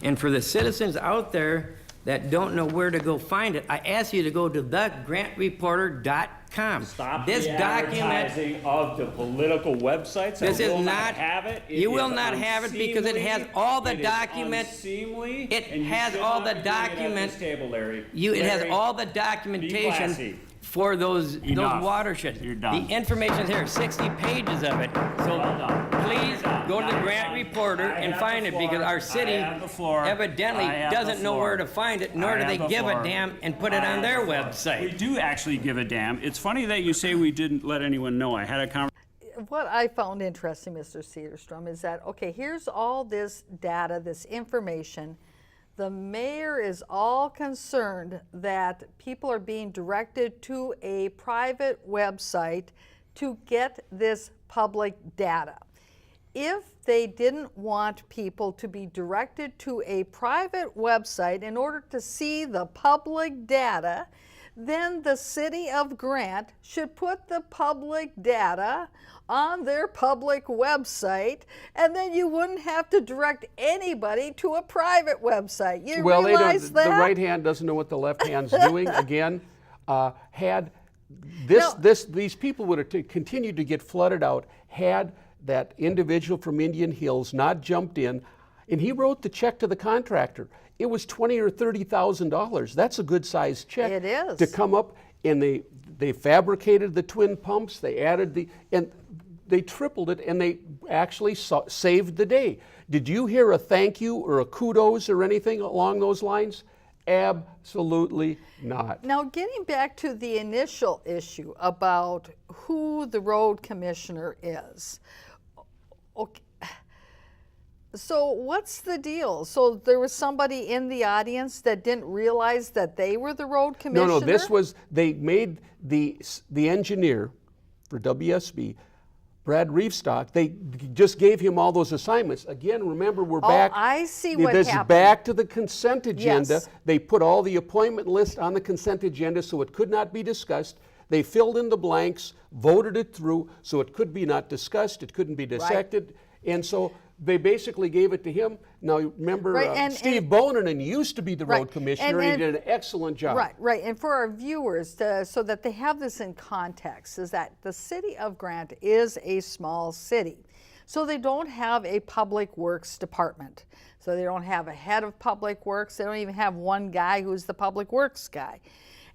And for the citizens out there that don't know where to go find it, I ask you to go to thegrantreporter.com com. Stop This the document, advertising of the political websites. this I is will not, have it. It you will is not have it because it has unseemly. all the It is document. unseemly, It and you has should all not the be doing it at document. this table, Larry. It has Larry, all the classy. documentation for those Enough. watersheds. You're done. The information's here, 60 pages of it. So Well done. please go to the Grant Reporter I and have find the it because floor. our city I have the floor. evidently I have the doesn't know where floor. to find it, nor I do they have the give a floor. damn and put it I on have their the floor. website. We do actually give a damn. It's funny that you say we didn't let anyone know. I had a conversation. What I found interesting, Mr. Sederstrom, is that, okay, here's all this data, this information. The mayor is all concerned that people are being directed to a private website to get this public data. If they didn't want people to be directed to a private website in order to see the public data, then the city of Grant should put the public data on their public website, and then you wouldn't have to direct anybody to a private website. You Well, they realize don't, that? the right hand doesn't know what the left hand's doing. Again, had No. these people would have continued to get flooded out had that individual from Indian Hills not jumped in, and he wrote the check to the contractor. It was $20,000 or $30,000. That's a good sized check. It is. To come up, and they fabricated the twin pumps. They added and they tripled it, and they actually saved the day. Did you hear a thank you or a kudos or anything along those lines? Absolutely not. Now, getting back to the initial issue about who the road commissioner is. Okay. So what's the deal? So there was somebody in the audience that didn't realize that they were the road commissioner? No, this was, they made the engineer for WSB, Brad Reefstock, they just gave him all those assignments. Again, remember, we're back. I see what this happened. is back to the consent agenda. Yes. They put all the appointment list on the consent agenda so it could not be discussed. They filled in the blanks, voted it through, so it could be not discussed, it couldn't be dissected. And so they basically gave it to him. Now, remember, Right, and- Steve and- Bonanen used to be the road Right, commissioner, and he did an excellent job. Right. And for our viewers, so that they have this in context, is that the city of Grant is a small city. So they don't have a public works department. So they don't have a head of public works. They don't even have one guy who's the public works guy.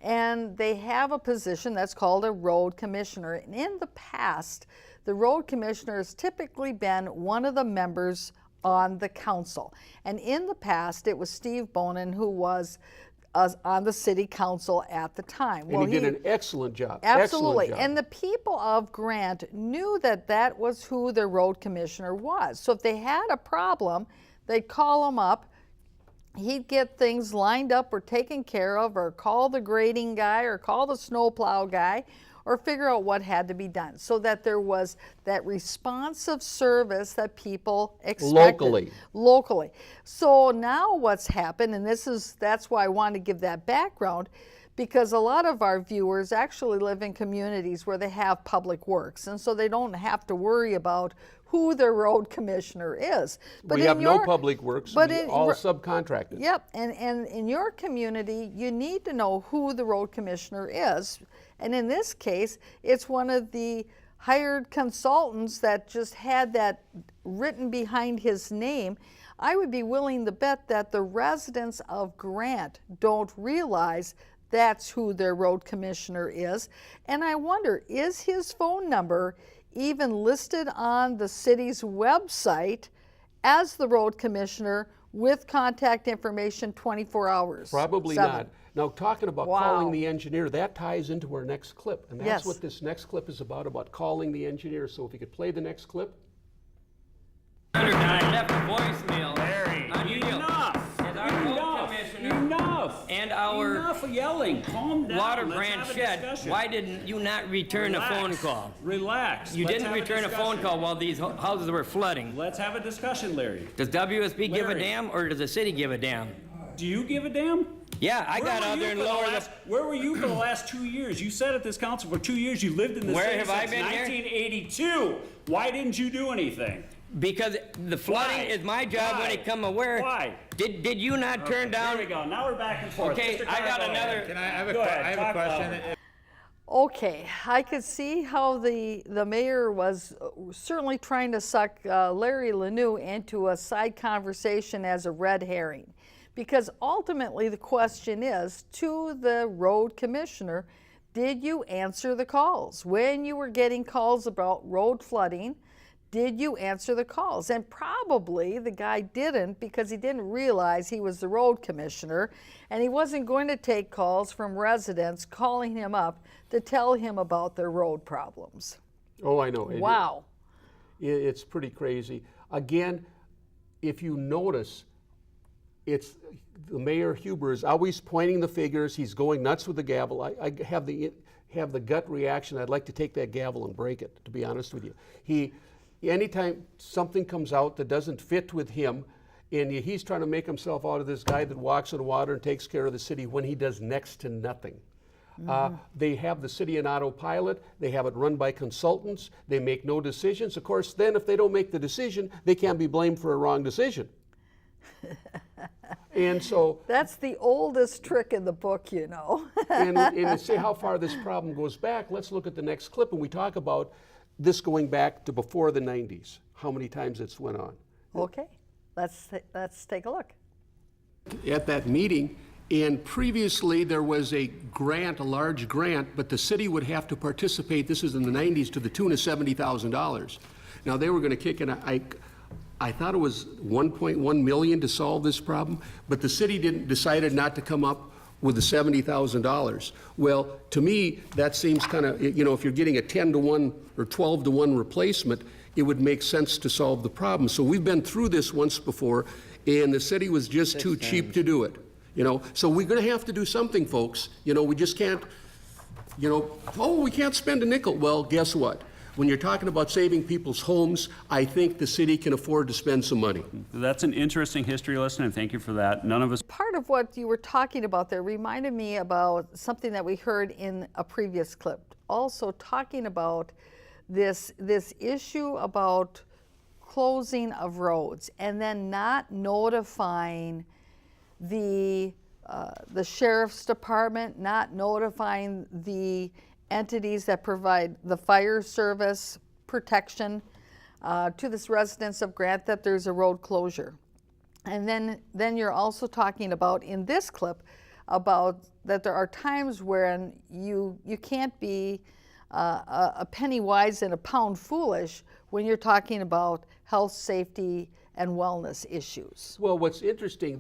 And they have a position that's called a road commissioner. And in the past, the road commissioner has typically been one of the members on the council. And in the past, it was Steve Bonan who was on the city council at the time. And he did an excellent job. Absolutely. Excellent job. And the people of Grant knew that that was who their road commissioner was. So if they had a problem, they'd call him up. He'd get things lined up or taken care of, or call the grading guy or call the snowplow guy, or figure out what had to be done, so that there was that responsive service that people expected. Locally. So now what's happened, and that's why I want to give that background, because a lot of our viewers actually live in communities where they have public works, and so they don't have to worry about who their road commissioner is. But we have no public works, all subcontracted. Yep, and in your community, you need to know who the road commissioner is. And in this case, it's one of the hired consultants that just had that written behind his name. I would be willing to bet that the residents of Grant don't realize that's who their road commissioner is. And I wonder, is his phone number even listed on the city's website as the road commissioner with contact information 24 hours? Probably 7? not. Now, talking about Wow. calling the engineer, that ties into our next clip. And that's Yes. what this next clip is about calling the engineer. So if you could play the next clip. I left a voicemail. Larry, on you. enough. As our road commissioner Enough. and our Enough of yelling. Calm down. water Let's branch have a shed, discussion. why didn't you not return a phone Relax. call? Relax. You Let's didn't have a return a phone discussion. call while these houses were flooding. Let's have a discussion, Larry. Does WSB give a Larry. damn, or does the city give a damn? Do you give a damn? Yeah, I Where got were out you there and for the lowered last- Where were you for the last 2 years? You sat at this council for 2 years. You lived in the Where city have I since been here? 1982. Why didn't you do anything? because the flooding Why? is my job when Why? it come aware. Why? Did you not turn down? There we go. Now we're back and forth. Okay, Mr. I got Carr, go another- ahead. Can I have Go ahead, I have a talk question? about it. Okay, I could see how the mayor was certainly trying to suck Larry Lanou into a side conversation as a red herring. Because ultimately the question is to the road commissioner, did you answer the calls? When you were getting calls about road flooding, did you answer the calls? And probably the guy didn't because he didn't realize he was the road commissioner and he wasn't going to take calls from residents calling him up to tell him about their road problems. Oh, I know. Wow. It's pretty crazy. Again, if you notice, it's the Mayor Huber is always pointing the figures. He's going nuts with the gavel. I have the gut reaction. I'd like to take that gavel and break it, to be honest with you. Anytime something comes out that doesn't fit with him, and he's trying to make himself out of this guy that walks on water and takes care of the city when he does next to nothing. They have the city on autopilot. They have it run by consultants. They make no decisions. Of course, then if they don't make the decision, they can't be blamed for a wrong decision. And so that's the oldest trick in the book, you know. and to see how far this problem goes back, let's look at the next clip and we talk about this going back to before the 90s, how many times it's went on. Okay, let's take a look. At that meeting, and previously there was a grant, a large grant, but the city would have to participate, this is in the 90s, to the tune of $70,000. Now they were going to kick in, I thought it was 1.1 million to solve this problem, but the city decided not to come up with the $70,000. Well, to me, that seems kind of, you know, if you're getting a 10-to-1 or 12-to-1 replacement, it would make sense to solve the problem. So we've been through this once before, and the city was just too cheap to do it. You know, so we're going to have to do something, folks. You know, we just can't, you know, oh, we can't spend a nickel. Well, guess what? When you're talking about saving people's homes, I think the city can afford to spend some money. That's an interesting history lesson, and thank you for that. None of us. Part of what you were talking about there reminded me about something that we heard in a previous clip. Also talking about this issue about closing of roads and then not notifying the sheriff's department, not notifying the entities that provide the fire service protection to the residents of Grant that there's a road closure. And then you're also talking about in this clip about that there are times when you can't be a penny wise and a pound foolish when you're talking about health, safety, and wellness issues. Well, what's interesting,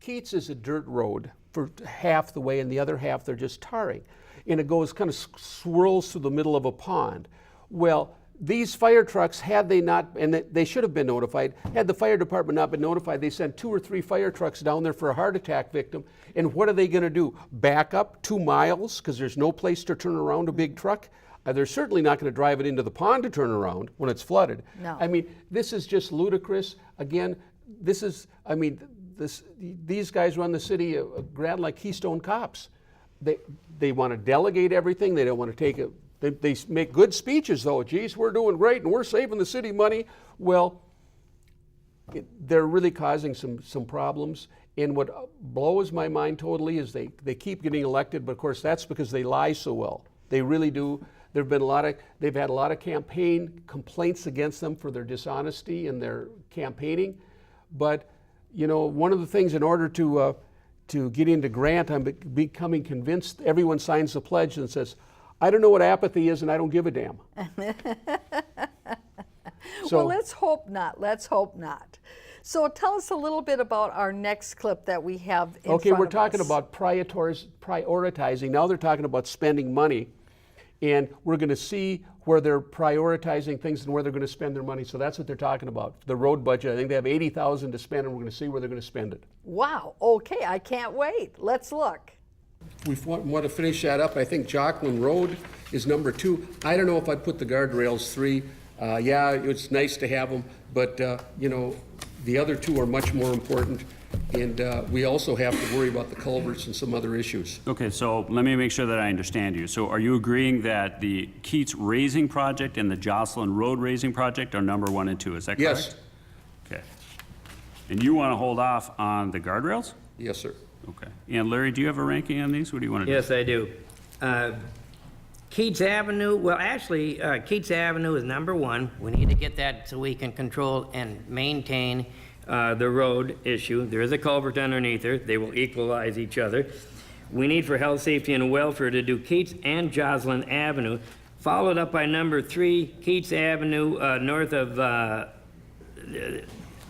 Keats is a dirt road for half the way, and the other half they're just tarring. And it goes kind of swirls through the middle of a pond. Well, these fire trucks, had they not, and they should have been notified, had the fire department not been notified, they sent 2 or 3 fire trucks down there for a heart attack victim. And what are they going to do? Back up 2 miles because there's no place to turn around a big truck? They're certainly not going to drive it into the pond to turn around when it's flooded. No. I mean, this is just ludicrous. Again, these guys run the city of Grant like Keystone Cops. They want to delegate everything. They don't want to take it. They make good speeches though. Geez, we're doing great and we're saving the city money. Well, they're really causing some problems. And what blows my mind totally is they keep getting elected, but of course that's because they lie so well. They really do. They've had a lot of campaign complaints against them for their dishonesty in their campaigning. But you know, one of the things in order to get into Grant, I'm becoming convinced everyone signs the pledge and says, I don't know what apathy is and I don't give a damn. Well, let's hope not. Let's hope not. So tell us a little bit about our next clip that we have in front of us. Okay, we're talking about prioritizing. Now they're talking about spending money. And we're going to see where they're prioritizing things and where they're going to spend their money. So that's what they're talking about. The road budget, I think they have $80,000 to spend, and we're going to see where they're going to spend it. Wow, okay, I can't wait. Let's look. We want to finish that up. I think Jocelyn Road is number 2. I don't know if I'd put the guardrails 3. Yeah, it's nice to have them, but you know, the other 2 are much more important. And we also have to worry about the culverts and some other issues. Okay, so let me make sure that I understand you. So are you agreeing that the Keats Raising Project and the Jocelyn Road Raising Project are number 1 and 2, is that correct? Yes. Okay. And you want to hold off on the guardrails? Yes, sir. Okay. And Larry, do you have a ranking on these? What do you want to do? Yes, I do. Keats Avenue, well, actually, Keats Avenue is number one. We need to get that so we can control and maintain the road issue. There is a culvert underneath there. They will equalize each other. We need for health, safety, and welfare to do Keats and Joslyn Avenue, followed up by number 3, Keats Avenue, north of the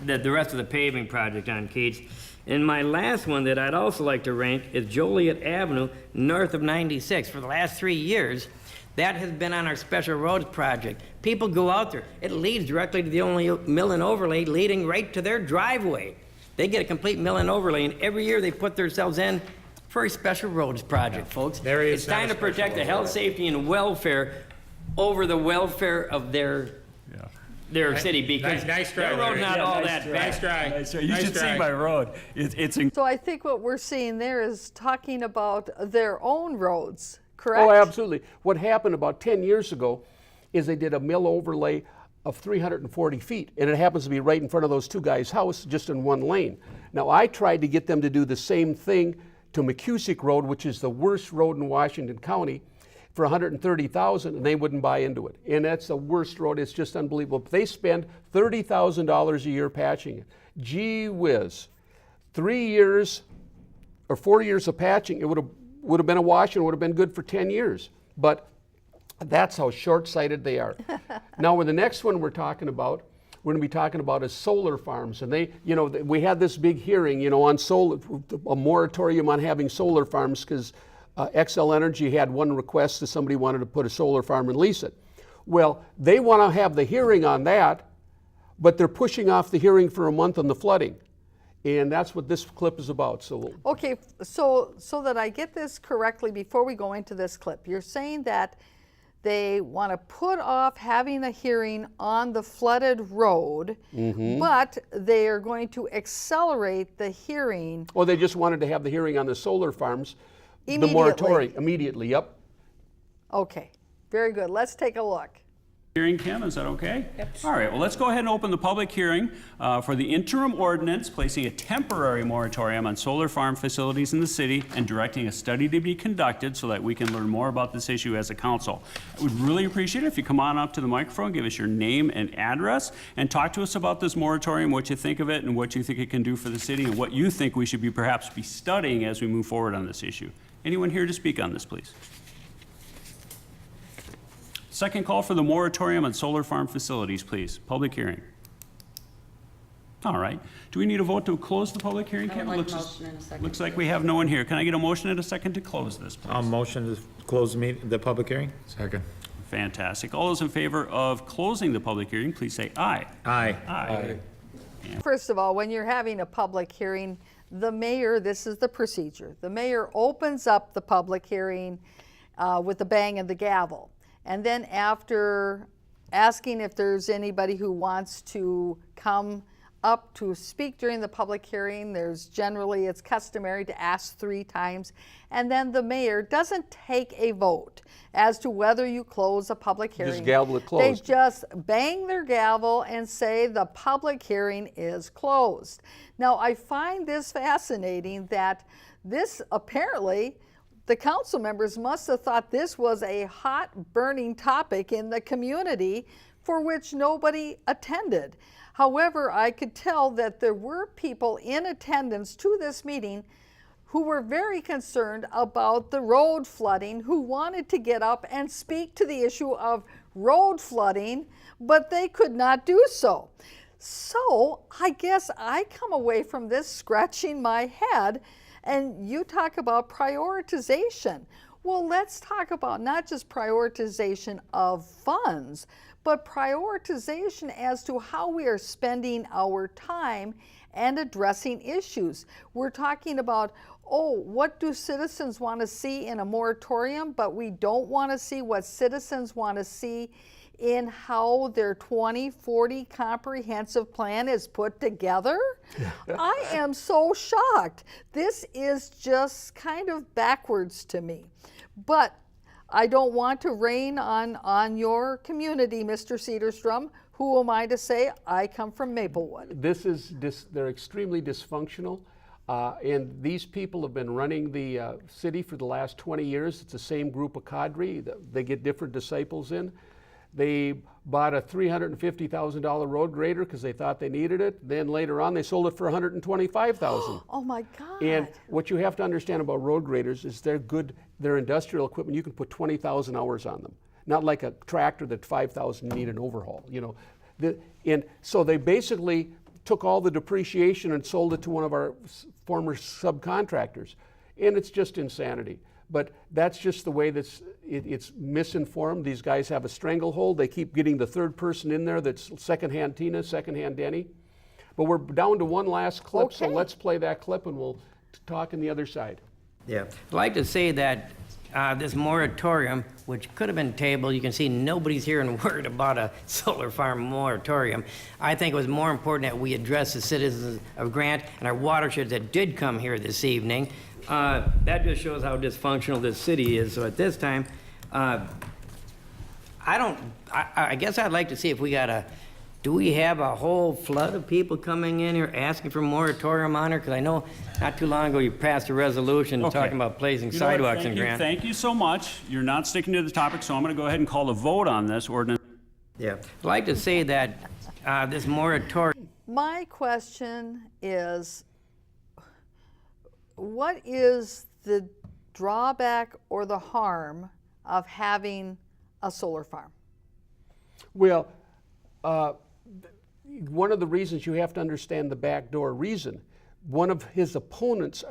rest of the paving project on Keats. And my last one that I'd also like to rank is Joliet Avenue, north of 96. For the last 3 years, that has been on our special roads project. People go out there. It leads directly to the only mill and overlay leading right to their driveway. They get a complete mill and overlay, and every year they put themselves in for a special roads project, folks. There is it's time to protect the health, safety, and welfare over the welfare of their city, because Nice try, their road's Larry. not Yeah, all nice that try. bad. Nice try. Nice try. You Nice should try. see my road. It's So I think what we're seeing there is talking about their own roads, correct? Oh, absolutely. What happened about 10 years ago is they did a mill overlay of 340 feet, and it happens to be right in front of those two guys' house, just in one lane. Now, I tried to get them to do the same thing to McCusick Road, which is the worst road in Washington County, for $130,000, and they wouldn't buy into it. And that's the worst road. It's just unbelievable. They spend $30,000 a year patching it. Gee whiz. 3 years or 4 years of patching, it would have been a wash and would have been good for 10 years. But that's how short-sighted they are. Now, with the next one we're going to be talking about is solar farms. And we had this big hearing, on solar, a moratorium on having solar farms, because XL Energy had one request that somebody wanted to put a solar farm and lease it. Well, they want to have the hearing on that, but they're pushing off the hearing for a month on the flooding. And that's what this clip is about. So Okay, so that I get this correctly before we go into this clip, you're saying that they want to put off having a hearing on the flooded road, but they are going to accelerate the hearing. Well, they just wanted to have the hearing on the solar farms. Immediately. The moratorium, immediately, yep. Okay, very good. Let's take a look. hearing, Kim, is that okay? Yep. All right, well, let's go ahead and open the public hearing for the interim ordinance placing a temporary moratorium on solar farm facilities in the city and directing a study to be conducted so that we can learn more about this issue as a council. I would really appreciate it if you come on up to the microphone, give us your name and address, and talk to us about this moratorium, what you think of it, and what you think it can do for the city, and what you think we should be perhaps be studying as we move forward on this issue. Anyone here to speak on this, please? Second call for the moratorium on solar farm facilities, please. Public hearing. All right. Do we need a vote to close the public hearing, I Kim? would like Looks a as- motion and a second. Looks like we have no one here. Can I get a motion and a second to close this, please? I'll motion to close the public hearing. Second. Fantastic. All those in favor of closing the public hearing, please say aye. Aye. Aye. First of all, when you're having a public hearing, the mayor, this is the procedure. The mayor opens up the public hearing with the bang of the gavel. And then after asking if there's anybody who wants to come up to speak during the public hearing, it's customary to ask 3 times. And then the mayor doesn't take a vote as to whether you close a public hearing. Just gavel it They closed. just bang their gavel and say the public hearing is closed. Now, I find this fascinating that this apparently, the council members must have thought this was a hot burning topic in the community for which nobody attended. However, I could tell that there were people in attendance to this meeting who were very concerned about the road flooding, who wanted to get up and speak to the issue of road flooding, but they could not do so. So I guess I come away from this scratching my head, and you talk about prioritization. Well, let's talk about not just prioritization of funds, but prioritization as to how we are spending our time and addressing issues. We're talking about, what do citizens want to see in a moratorium, but we don't want to see what citizens want to see in how their 2040 comprehensive plan is put together? I am so shocked. This is just kind of backwards to me. But I don't want to rain on your community, Mr. Sederstrom. Who am I to say? I come from Maplewood. They're extremely dysfunctional. And these people have been running the city for the last 20 years. It's the same group of cadre. They get different disciples in. They bought a $350,000 road grader because they thought they needed it. Then later on, they sold it for $125,000. Oh my God. And what you have to understand about road graders is they're good, they're industrial equipment. You can put 20,000 hours on them. Not like a tractor that 5,000 need an overhaul, you know. And so they basically took all the depreciation and sold it to one of our former subcontractors. And it's just insanity. But that's just the way it's misinformed. These guys have a stranglehold. They keep getting the third person in there that's secondhand Tina, secondhand Denny. But we're down to one last clip, so let's play that clip and we'll talk on the other side. Yeah. I'd like to say that this moratorium, which could have been tabled, you can see nobody's here and worried about a solar farm moratorium. I think it was more important that we address the citizens of Grant and our watersheds that did come here this evening. That just shows how dysfunctional this city is. So at this time, I guess I'd like to see if do we have a whole flood of people coming in here asking for moratorium on her? Because I know not too long ago you passed a resolution Okay. talking about placing You know what? sidewalks in Grant. Thank you so much. You're not sticking to the topic, so I'm going to go ahead and call the vote on this ordinance. Yeah. I'd like to say that this moratorium. My question is, what is the drawback or the harm of having a solar farm? Well, one of the reasons you have to understand the backdoor reason, one of his opponents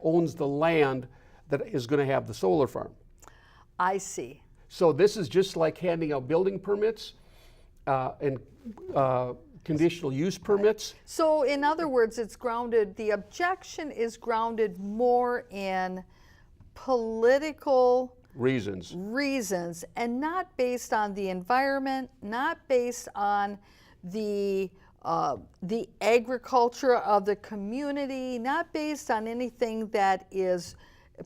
owns the land that is going to have the solar farm. I see. So this is just like handing out building permits and conditional use permits. So in other words, the objection is grounded more in political Reasons. and not based on the environment, not based on the agriculture of the community, not based on anything that is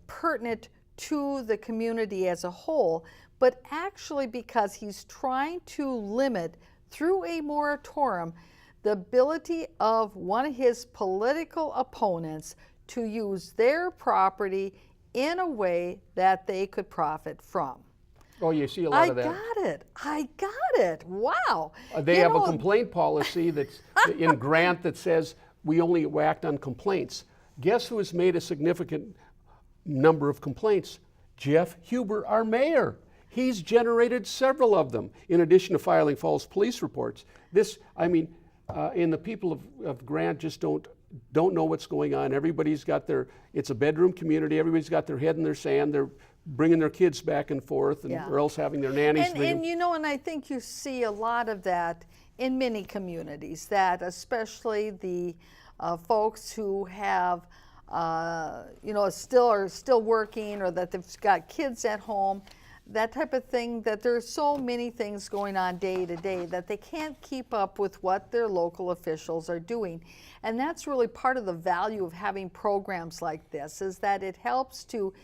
pertinent to the community as a whole, but actually because he's trying to limit through a moratorium the ability of one of his political opponents to use their property in a way that they could profit from. Oh, you see a lot of that. I got it. Wow. They have a complaint policy that's in Grant that says we only act on complaints. Guess who has made a significant number of complaints? Jeff Huber, our mayor. He's generated several of them, in addition to filing false police reports. And the people of Grant just don't know what's going on. Everybody's got it's a bedroom community. Everybody's got their head in their sand. They're bringing their kids back and forth, or else having their nannies. And I think you see a lot of that in many communities, that especially the folks who have, are still working, or that they've got kids at home, that type of thing, that there's so many things going on day to day that they can't keep up with what their local officials are doing. And that's really part of the value of having programs like this, is that it helps to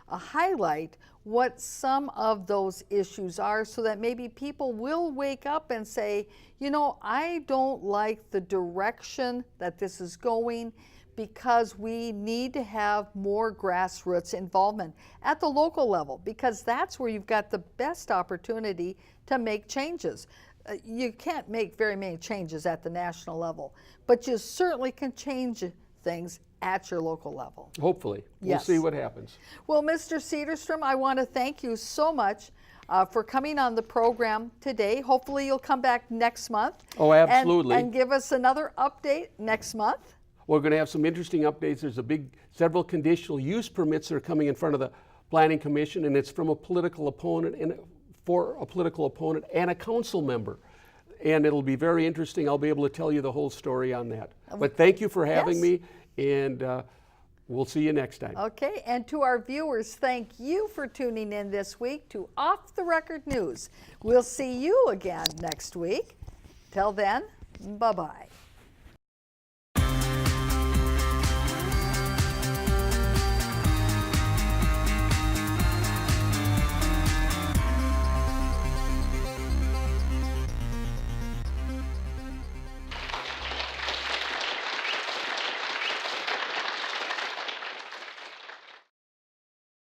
highlight what some of those issues are, so that maybe people will wake up and say, I don't like the direction that this is going, because we need to have more grassroots involvement at the local level, because that's where you've got the best opportunity to make changes. You can't make very many changes at the national level, but you certainly can change things at your local level. Hopefully. Yes. We'll see what happens. Well, Mr. Sederstrom, I want to thank you so much for coming on the program today. Hopefully you'll come back next month. Oh, absolutely. And give us another update next month. We're going to have some interesting updates. There's several conditional use permits that are coming in front of the Planning Commission, and it's from a political opponent and for a political opponent and a council member. And it'll be very interesting. I'll be able to tell you the whole story on that. But thank you for having me, and we'll see you next time. Okay, and to our viewers, thank you for tuning in this week to Off the Record News. We'll see you again next week. Till then, bye-bye.